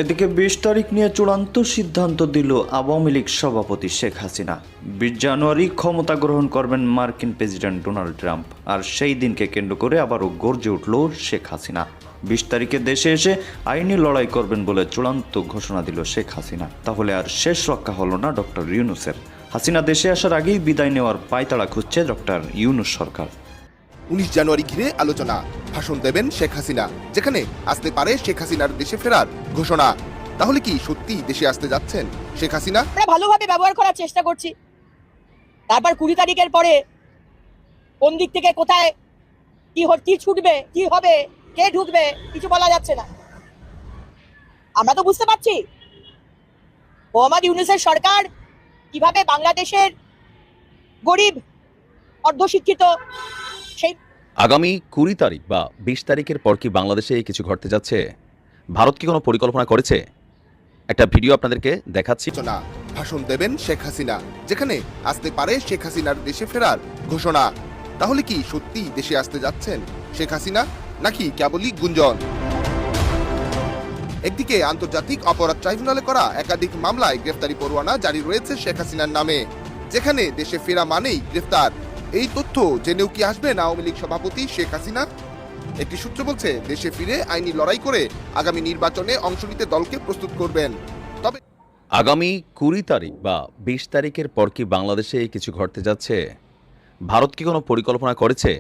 এদিকে ২০ তারিখ নিয়ে চূড়ান্ত সিদ্ধান্ত দিল আওয়ামী লীগ সভাপতি শেখ হাসিনা। ২০ জানুয়ারি ক্ষমতা গ্রহণ করবেন মার্কিন প্রেসিডেন্ট ডোনাল্ড ট্রাম্প। আর সেই দিনকে কেন্দ্র করে আবারও গর্জে উঠল শেখ হাসিনা। ২০ তারিখে দেশে এসে আইনি লড়াই করবেন বলে চূড়ান্ত ঘোষণা দিল শেখ হাসিনা। তাহলে আর শেষ রক্ষা হলো না ডক্টর ইউনূসের। হাসিনা দেশে আসার আগেই বিদায় নেওয়ার পায়তারা খুঁজছে ডক্টর ইউনূস সরকার। ১৯ জানুয়ারি ঘিরে আলোচনা, ভাষণ দেবেন শেখ হাসিনা, যেখানে আসতে পারে শেখ হাসিনার দেশে ফেরার ঘোষণা। তাহলে কি সত্যি দেশে আসতে যাচ্ছেন শেখ হাসিনা? আমরা ভালোভাবে ব্যবহার করার চেষ্টা করছি। তারপর ২০ তারিখের পরে কোন দিক থেকে কোথায় কি ছুটবে, কি হবে, কে ঢুকবে, কিছু বলা যাচ্ছে না। আমরা তো বুঝতে পারছি মোহাম্মদ ইউনূসের সরকার কিভাবে বাংলাদেশের গরিব, অর্ধশিক্ষিত সেই আগামী ২০ তারিখ বা ২০ তারিখের পর কি বাংলাদেশে কিছু ঘটতে যাচ্ছে? ভারত কি কোনো পরিকল্পনা করেছে? একটা ভিডিও আপনাদেরকে দেখাচ্ছি। আলোচনা, ভাষণ দেবেন শেখ হাসিনা, যেখানে আসতে পারে শেখ হাসিনার দেশে ফেরার ঘোষণা। তাহলে কি সত্যি দেশে আসতে যাচ্ছেন শেখ হাসিনা, নাকি কেবলই গুঞ্জন? একদিকে আন্তর্জাতিক অপরাধ ট্রাইব্যুনালে করা একাধিক মামলায় গ্রেফতারি পরোয়ানা জারি রয়েছে শেখ হাসিনার নামে, যেখানে দেশে ফেরা মানেই গ্রেফতার। এই তথ্য জেনেও কি আসবেন আওয়ামী লীগ সভাপতি শেখ হাসিনা? একটি সূত্র বলছে, দেশে ফিরে আইনি লড়াই করে আগামী নির্বাচনে অংশ নিতে দলকে প্রস্তুত করবেন। তবে আগামী ২০ তারিখ বা ২০ তারিখের পর কি বাংলাদেশে কিছু ঘটতে যাচ্ছে? ভারত কি কোনো পরিকল্পনা করেছে?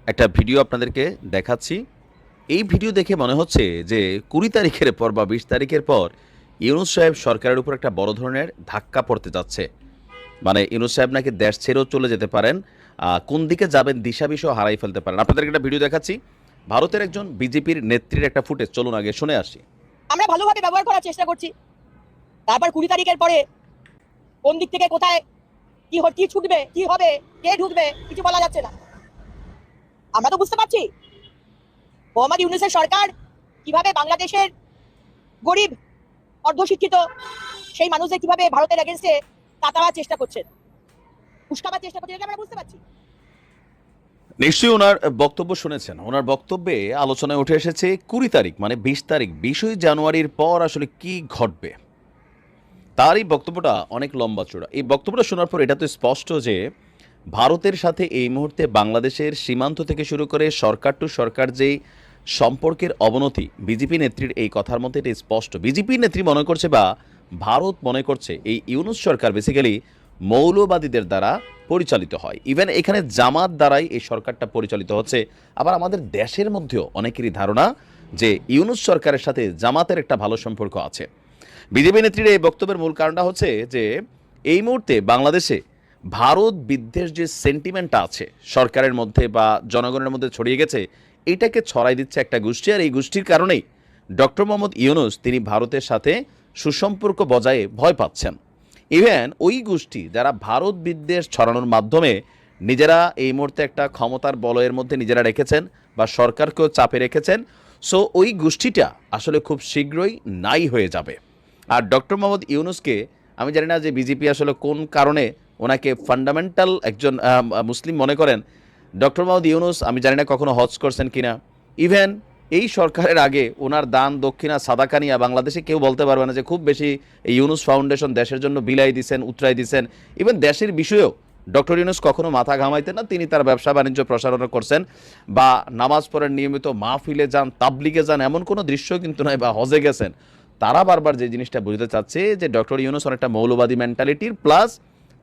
একটা ভিডিও আপনাদেরকে দেখাচ্ছি। এই ভিডিও দেখে মনে হচ্ছে যে ২০ তারিখের পর বা ২০ তারিখের পর ইউনূস সাহেব সরকারের উপর একটা বড় ধরনের ধাক্কা পড়তে যাচ্ছে। মানে ইউনূস সাহেব নাকি দেশ ছেড়েও চলে যেতে পারেন, কোন দিকে যাবেন দিশা বিষয় হারাই ফেলতে পারেন। আপনাদেরকে একটা ভিডিও দেখাচ্ছি, ভারতের একজন বিজেপির নেত্রীর একটা ফুটেজ, চলুন আগে শুনে আসি। আমরা ভালোভাবে ব্যবহার করার চেষ্টা করছি। তারপর ২০ তারিখের পরে কোন দিক থেকে কোথায় কি ছুটবে, কি হবে, কে ঢুকবে, কিছু বলা যাচ্ছে না। আমরা তো বুঝতে পারছি মোহাম্মদ ইউনূসের সরকার কিভাবে বাংলাদেশের গরিব, অর্ধশিক্ষিত সেই মানুষদের কিভাবে ভারতের এগেনস্টে তাতাবার চেষ্টা করছেন, উস্কাবার চেষ্টা করছেন, এটা আমরা বুঝতে পারছি। নিশ্চয়ই ওনার বক্তব্য শুনেছেন। ওনার বক্তব্যে আলোচনায় উঠে এসেছে ২০ তারিখ মানে ২০ তারিখ ২০ জানুয়ারির পর আসলে কি ঘটবে, তার এই বক্তব্যটা অনেক লম্বা চূড়া। এই বক্তব্যটা শোনার পর এটা তো স্পষ্ট যে ভারতের সাথে এই মুহূর্তে বাংলাদেশের সীমান্ত থেকে শুরু করে সরকার টু সরকার যেই সম্পর্কের অবনতি, বিজেপি নেত্রীর এই কথার মধ্যে এটা স্পষ্ট। বিজেপি নেত্রী মনে করছে বা ভারত মনে করছে এই ইউনূস সরকার বেসিক্যালি মৌলবাদীদের দ্বারা পরিচালিত হয়। ইভেন এখানে জামাত দ্বারাই এই সরকারটা পরিচালিত হচ্ছে। আবার আমাদের দেশের মধ্যেও অনেকেরই ধারণা যে ইউনূস সরকারের সাথে জামাতের একটা ভালো সম্পর্ক আছে। বিজেপি নেত্রীর এই বক্তব্যের মূল কারণটা হচ্ছে যে এই মুহূর্তে বাংলাদেশে ভারত বিদ্বেষ যে সেন্টিমেন্টটা আছে সরকারের মধ্যে বা জনগণের মধ্যে ছড়িয়ে গেছে, এটাকে ছড়াই দিচ্ছে একটা গোষ্ঠী। আর এই গোষ্ঠীর কারণেই ডক্টর মোহাম্মদ ইউনূস তিনি ভারতের সাথে সুসম্পর্ক বজায়ে ভয় পাচ্ছেন। ইভেন ওই গোষ্ঠী যারা ভারত বিদ্বেষ ছড়ানোর মাধ্যমে নিজেরা এই মুহূর্তে একটা ক্ষমতার বলয়ের মধ্যে নিজেরা রেখেছেন বা সরকারকেও চাপে রেখেছেন, সো ওই গোষ্ঠীটা আসলে খুব শীঘ্রই নাই হয়ে যাবে। আর ডক্টর মোহাম্মদ ইউনূসকে আমি জানি না যে বিজেপি আসলে কোন কারণে ওনাকে ফান্ডামেন্টাল একজন মুসলিম মনে করেন। ডক্টর মোহাম্মদ ইউনূস আমি জানি না কখনো হজ করছেন কিনা। ইভেন এই সরকারের আগে ওনার দান দক্ষিণা সাদাকা নিয়ে বাংলাদেশে কেউ বলতে পারবে না যে খুব বেশি এই ইউনূস ফাউন্ডেশন দেশের জন্য বিলাই দিচ্ছেন, উতরাই দিচ্ছেন। ইভেন দেশের বিষয়েও ডক্টর ইউনূস কখনো মাথা ঘামাইতেন না। তিনি তার ব্যবসা বাণিজ্য প্রসারণা করছেন বা নামাজ পড়েন, নিয়মিত মাহফিলে যান, তাবলিগে যান, এমন কোনো দৃশ্য কিন্তু নয়, বা হজে গেছেন। তারা বারবার যে জিনিসটা বুঝতে চাচ্ছে যে ডক্টর ইউনূস অনেকটা মৌলবাদী মেন্টালিটির, প্লাস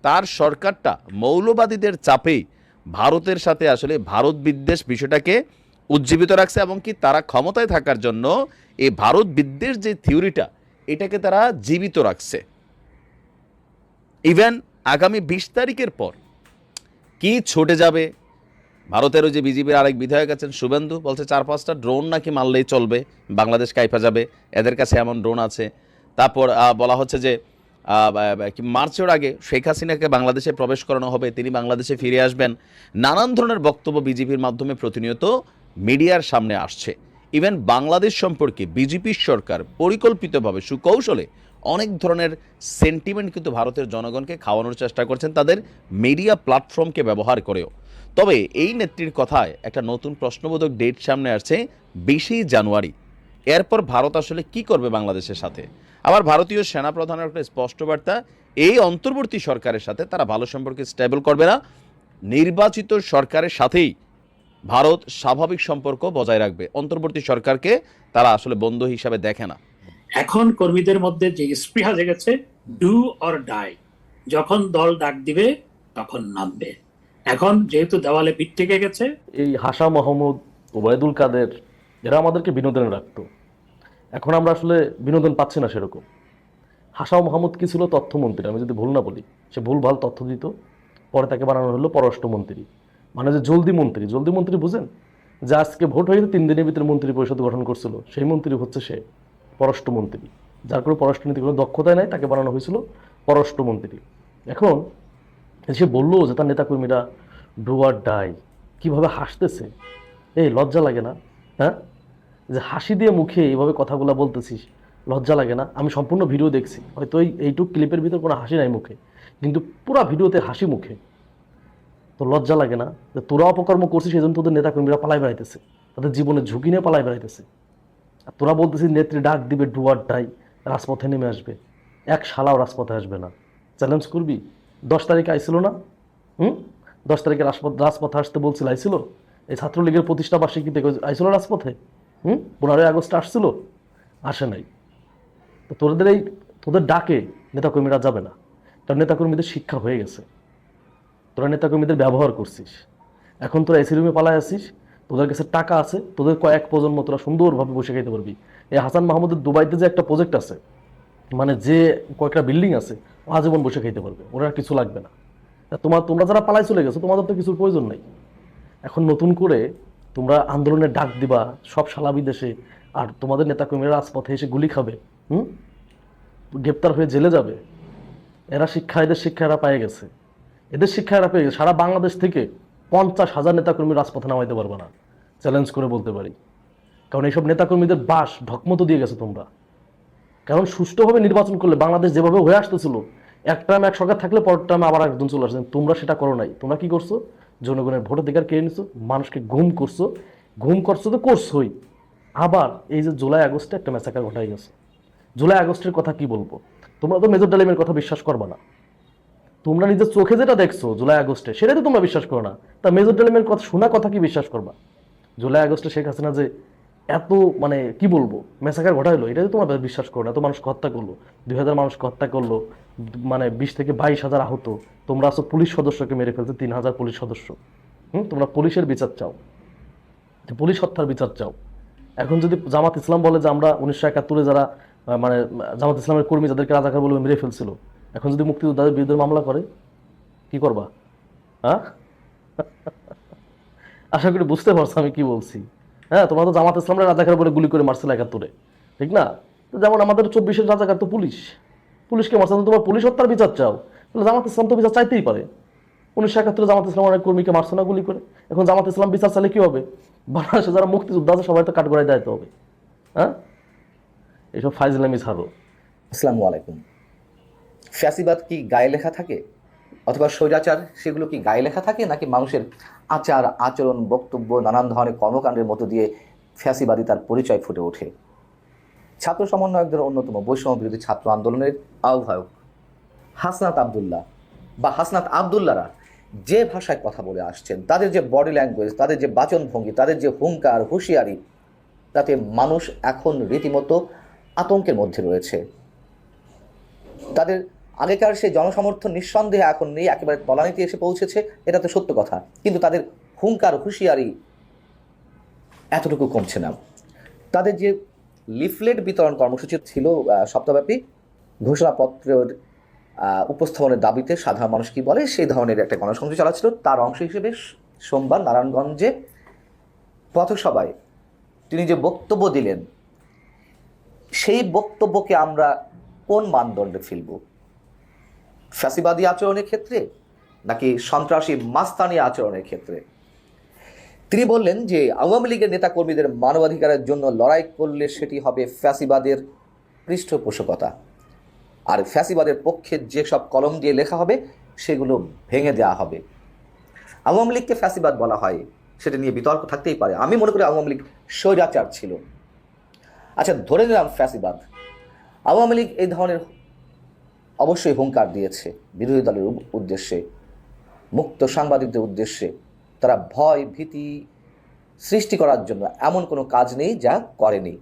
তার সরকারটা মৌলবাদীদের চাপেই ভারতের সাথে আসলে ভারত বিদ্বেষ বিষয়টাকে উজ্জীবিত রাখছে, এবং কি তারা ক্ষমতায় থাকার জন্য এই ভারত বিদ্বেষ যে থিওরিটা এটাকে তারা জীবিত রাখছে। ইভেন আগামী ২০ তারিখের পর কি ছুটে যাবে, ভারতেরও যে বিজেপির আরেক বিধায়ক আছেন শুভেন্দু, বলছে ৪-৫টা ড্রোন নাকি মারলেই চলবে, বাংলাদেশ কাইপা যাবে, এদের কাছে এমন ড্রোন আছে। তারপর বলা হচ্ছে যে মার্চের আগে শেখ হাসিনাকে বাংলাদেশে প্রবেশ করানো হবে, তিনি বাংলাদেশে ফিরে আসবেন। নানান ধরনের বক্তব্য বিজেপির মাধ্যমে প্রতিনিয়ত মিডিয়ার সামনে আসছে। ইভেন বাংলাদেশ সম্পর্কে বিজেপির সরকার পরিকল্পিতভাবে সুকৌশলে অনেক ধরনের সেন্টিমেন্ট কিন্তু ভারতের জনগণকে খাওয়ানোর চেষ্টা করছেন তাদের মিডিয়া প্ল্যাটফর্মকে ব্যবহার করেও। তবে এই নেত্রীর কথায় একটা নতুন প্রশ্নবোধক ডেট সামনে আসছে ২০ জানুয়ারি। এরপর ভারত আসলে কি করবে বাংলাদেশের সাথে? আবার ভারতীয় সেনাপ্রধানের একটা স্পষ্ট বার্তা, এই অন্তর্বর্তী সরকারের সাথে তারা ভালো সম্পর্কে স্টেবল করবে না, নির্বাচিত সরকারের সাথেই ভারত স্বাভাবিক সম্পর্ক বজায় রাখবে। অন্তর্বর্তী সরকারকে তারা আসলে বন্ধু হিসাবে দেখে না। এখন কর্মীদের মধ্যে যে স্পৃহা জেগেছে, ডু অর ডাই, যখন দল ডাক দিবে তখন নামবে। এখন যেহেতু দেওয়ালে পিঠ থেকে গেছে, এই হাসা মাহমুদ, ওবায়দুল কাদের, এরা আমাদেরকে বিনোদনে রাখতো। এখন আমরা আসলে বিনোদন পাচ্ছি না সেরকম। হাসা মাহমুদ কি ছিল? তথ্যমন্ত্রী, আমি যদি ভুল না বলি। সে ভুলভাল তথ্য দিত, পরে তাকে বানানো হলো পররাষ্ট্রমন্ত্রী, মানে যে জলদি মন্ত্রী। জলদি মন্ত্রী বুঝেন? যে আজকে ভোট হয়ে 3 দিনের ভিতরে মন্ত্রী পরিষদ গঠন করছিল, সেই মন্ত্রী হচ্ছে সে পররাষ্ট্রমন্ত্রী। যার কোনো পররাষ্ট্রনীতি কোনো দক্ষতায় নাই, তাকে বানানো হয়েছিল পররাষ্ট্রমন্ত্রী। এখন সে বললো যে তার নেতাকর্মীরা ডু আর ডাই, কীভাবে হাসতেছে! এই লজ্জা লাগে না? হ্যাঁ, যে হাসি দিয়ে মুখে এইভাবে কথাগুলো বলতেছিস, লজ্জা লাগে না? আমি সম্পূর্ণ ভিডিও দেখছি, হয়তো এইটুক ক্লিপের ভিতর কোনো হাসি নাই মুখে, কিন্তু পুরা ভিডিওতে হাসি মুখে। তো লজ্জা লাগে না যে তোরা অপকর্ম করছিস, সেই জন্য তোদের নেতাকর্মীরা পালাই বেড়াইতেছে, তাদের জীবনের ঝুঁকি নিয়ে পালাই বেড়াইতেছে। আর তোরা বলতেছিস নেত্রী ডাক দিবে, ডু আর ডাই, রাজপথে নেমে আসবে। এক শালাও রাজপথে আসবে না। চ্যালেঞ্জ করবি? 10 তারিখে আইছিল না? 10 তারিখে রাজপথে আসতে বলছিল, আইছিল? এই ছাত্রলীগের প্রতিষ্ঠা বার্ষিকীতে আইছিল রাজপথে? 15ই আগস্ট আসছিল? আসে নাই। তো তোদের ডাকে নেতাকর্মীরা যাবে না, কারণ নেতাকর্মীদের শিক্ষা হয়ে গেছে। তোরা নেতাকর্মীদের ব্যবহার করছিস। এখন তোরা এসি রুমে পালায় আসিস, তোদের কাছে টাকা আছে, তোদের কয়েক প্রজন্ম তোরা সুন্দরভাবে বসে খাইতে পারবি। এই হাসান মাহমুদের দুবাইতে যে একটা প্রজেক্ট আছে, মানে যে কয়েকটা বিল্ডিং আছে, আজীবন বসে খাইতে পারবে, ওরা আর কিছু লাগবে না। তোমরা যারা পালাই চলে গেছো, তোমাদের তো কিছুর প্রয়োজন নেই। এখন নতুন করে তোমরা আন্দোলনের ডাক দিবা সব শালা বিদেশে, আর তোমাদের নেতাকর্মীরা রাজপথে এসে গুলি খাবে, গ্রেপ্তার হয়ে জেলে যাবে। এদের শিক্ষা এরা পেয়ে গেছে। এদের শিক্ষা এরা পেয়ে গেছে। সারা বাংলাদেশ থেকে 50,000 নেতাকর্মী রাজপথে নামাইতে পারবে না, চ্যালেঞ্জ করে বলতে পারি। কারণ এইসব নেতাকর্মীদের বাস ঢকমতো দিয়ে গেছে তোমরা। কারণ সুষ্ঠুভাবে নির্বাচন করলে বাংলাদেশ যেভাবে হয়ে আসতেছিল, এক টাইম এক সরকার থাকলে পরের টাইমে আবার একজন চলে আসছেন, তোমরা সেটা করো নাই। তোমরা কি করছো? জনগণের ভোটাধিকার কেড়ে নিছো, মানুষকে গুম করছো তো করছোই। আবার এই যে জুলাই আগস্টে একটা ম্যাসাকার ঘটাই গেছে। জুলাই আগস্টের কথা কি বলবো? তোমরা তো মেজর ডালিমের কথা বিশ্বাস করবা না। তোমরা নিজের চোখে যেটা দেখছো জুলাই আগস্টে, সেটাই তো তোমরা বিশ্বাস করো না। তা মেজর ডালিমের কথা শোনা কথা কি বিশ্বাস করবা? জুলাই আগস্টে শেখ হাসিনা যে এত মানে কি বলবো মেসাকার ঘটাইলো, এটাই তো তোমরা বিশ্বাস করো না। এত মানুষকে হত্যা করলো, 2000 মানুষকে হত্যা করলো, মানে 20 থেকে 22,000 আহত। তোমরা আছো পুলিশ সদস্যকে মেরে ফেলছে, 3,000 পুলিশ সদস্য। তোমরা পুলিশের বিচার চাও, পুলিশ হত্যার বিচার চাও। এখন যদি জামাত ইসলাম বলে যে আমরা 1971-এ যারা মানে জামাত ইসলামের কর্মী যাদেরকে রাজাকার বলে মেরে ফেলছিল, এখন যদি মুক্তিযোদ্ধাদের বিরুদ্ধে মামলা করে, কি করবা? হ্যাঁ, আশা করি বুঝতে পারছো আমি কি বলছি। হ্যাঁ, তোমরা তো জামাত ইসলামের রাজাকার বলে গুলি করে মারছিল 71-এ, ঠিক না? তো যেমন আমাদের 24-এর রাজাকার তো পুলিশকে মারছে। তোমরা পুলিশ হত্যার বিচার চাও, তাহলে জামাত ইসলাম তো বিচার চাইতেই পারে। 1971-এ জামাত ইসলাম অনেক কর্মীকে মারছে না গুলি করে? এখন জামাত ইসলাম বিচার চাইলে কি হবে? বাংলাদেশে যারা মুক্তিযোদ্ধা আছে সবাই তো কাঠগড়ায় দায়িত্ব হবে। হ্যাঁ, এইসব ফাইজলামি ছাড়ো। আসসালামু আলাইকুম। ফ্যাসিবাদ কি গায়ে লেখা থাকে, অথবা স্বৈরাচার সেগুলো কি গায়ে লেখা থাকে, নাকি মানুষের আচার আচরণ বক্তব্য নানান ধরনের কর্মকাণ্ডের মধ্য দিয়ে ফ্যাসিবাদী তার পরিচয় ফুটে ওঠে? ছাত্র সমন্বয়কদের অন্যতম বৈষম্য বিরোধী ছাত্র আন্দোলনের আহ্বায়ক হাসনাত আবদুল্লাহ বা হাসনাত আবদুল্লাহরা যে ভাষায় কথা বলে আসছেন, তাদের যে বডি ল্যাঙ্গুয়েজ, তাদের যে বাচনভঙ্গি, তাদের যে হুঙ্কার হুঁশিয়ারি, তাতে মানুষ এখন রীতিমতো আতঙ্কের মধ্যে রয়েছে। তাদের আগেকার সেই জনসমর্থন নিঃসন্দেহে এখন নেই, একেবারে তলানিতে এসে পৌঁছেছে, এটা তো সত্য কথা। কিন্তু তাদের হুঙ্কার হুঁশিয়ারি এতটুকু কমছে না। তাদের যে লিফলেট বিতরণ কর্মসূচি ছিল সপ্তাহব্যাপী, ঘোষণাপত্রের উপস্থাপনের দাবিতে সাধারণ মানুষ কি বলে সেই ধরনের একটা গণসংযোগ চালাচ্ছিল, তার অংশ হিসেবে সোমবার নারায়ণগঞ্জে পথসভায় তিনি যে বক্তব্য দিলেন, সেই বক্তব্যকে আমরা কোন মানদণ্ডে ফেলব? ফ্যাসিবাদী আচরণের ক্ষেত্রে, নাকি সন্ত্রাসী মাস্তানি আচরণের ক্ষেত্রে? তিনি বললেন যে আওয়ামী লীগের নেতাকর্মীদের মানবাধিকারের জন্য লড়াই করলে সেটি হবে ফ্যাসিবাদের পৃষ্ঠপোষকতা, আর ফ্যাসিবাদের পক্ষে যেসব কলম দিয়ে লেখা হবে সেগুলো ভেঙে দেওয়া হবে। আওয়ামী লীগকে ফ্যাসিবাদ বলা হয়, সেটা নিয়ে বিতর্ক থাকতেই পারে। আমি মনে করি আওয়ামী লীগ স্বৈরাচার ছিল। আচ্ছা, ধরে নিলাম ফ্যাসিবাদ। আওয়ামী লীগ এই ধরনের অবশ্যই হুঙ্কার দিয়েছে বিরোধী দলের উদ্দেশ্যে, মুক্ত সাংবাদিকদের উদ্দেশ্যে। তারা ভয় ভীতি সৃষ্টি করার জন্য এমন কোনো কাজ নেই যা করেনি।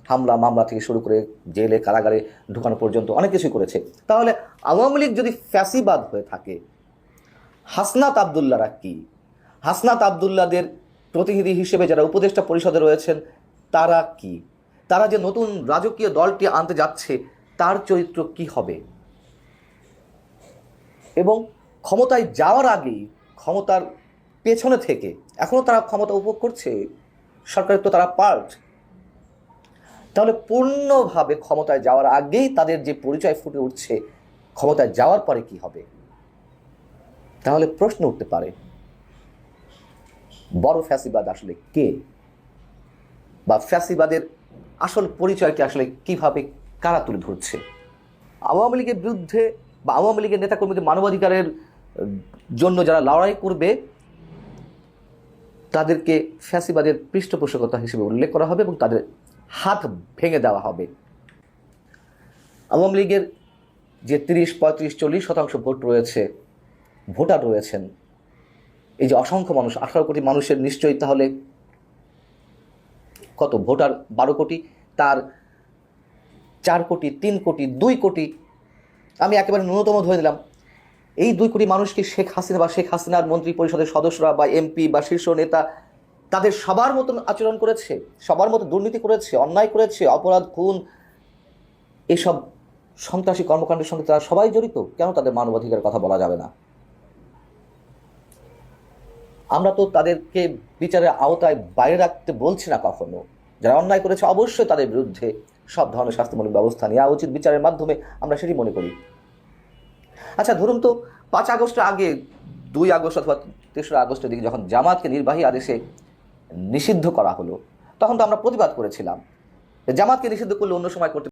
হামলা মামলা থেকে শুরু করে জেলে কারাগারে ঢুকানো পর্যন্ত অনেক কিছুই করেছে। তাহলে আওয়ামী লীগ যদি ফ্যাসিবাদ হয়ে থাকে, হাসনাত আবদুল্লাহরা কি? হাসনাত আবদুল্লাহদের প্রতিনিধি হিসেবে যারা উপদেষ্টা পরিষদে রয়েছেন তারা কি? তারা যে নতুন রাজকীয় দলটি আনতে যাচ্ছে তার চরিত্র কি হবে? এবং ক্ষমতায় যাওয়ার আগেই, ক্ষমতার পেছনে থেকে, এখনো তারা ক্ষমতা উপভোগ করছে, সরকারের তো তারা পার্ট। তাহলে পূর্ণভাবে ক্ষমতায় যাওয়ার আগেই তাদের যে পরিচয় ফুটে উঠছে, ক্ষমতায় যাওয়ার পরে কি হবে? তাহলে প্রশ্ন উঠতে পারে, বড় ফ্যাসিবাদ আসলে কে, বা ফ্যাসিবাদের আসল পরিচয়কে আসলে কিভাবে কারা তুলে ধরছে? আওয়ামী লীগের বিরুদ্ধে বা আওয়ামী লীগের নেতাকর্মীদের মানবাধিকারের জন্য যারা লড়াই করবে তাদেরকে ফ্যাসিবাদের পৃষ্ঠপোষকতা হিসেবে উল্লেখ করা হবে এবং তাদের হাত ভেঙে দেওয়া হবে। আওয়ামী লীগের যে 30, 35, 40% ভোট রয়েছে, ভোটার রয়েছেন, এই যে অসংখ্য মানুষ, 18 কোটি মানুষের নিশ্চয়ই তাহলে কত ভোটার? 12 কোটি, তার 4 কোটি, 3 কোটি, 2 কোটি, আমি একেবারে ন্যূনতম ধরে নিলাম। এই 2 কোটি মানুষ কি শেখ হাসিনা বা শেখ হাসিনার মন্ত্রী পরিষদের সদস্যরা বা এমপি বা শীর্ষ নেতা তাদের সবার মতন আচরণ করেছে, সবার মতো দুর্নীতি করেছে, অন্যায় করেছে, অপরাধ, খুন, এসব সন্ত্রাসী কর্মকাণ্ডের সঙ্গে তারা সবাই জড়িত? কেন তাদের মানবাধিকারের কথা বলা যাবে না? আমরা তো তাদেরকে বিচারের আওতায় বাইরে রাখতে বলছি না কখনো। যারা অন্যায় করেছে অবশ্যই তাদের বিরুদ্ধে সব ধরনের শাস্তিমূলক ব্যবস্থা নেওয়া উচিত বিচারের মাধ্যমে, আমরা সেটি মনে করি। আচ্ছা, ধরুন তো 5 আগস্টের আগে, 2 আগস্ট অথবা 3রা আগস্টের দিকে যখন জামাতকে নির্বাহী আদেশে নিষিদ্ধ করা হলো, তখন তো আমরা প্রতিবাদ করেছিলাম। জামাতকে নিষিদ্ধ করলে অন্য সময় করতে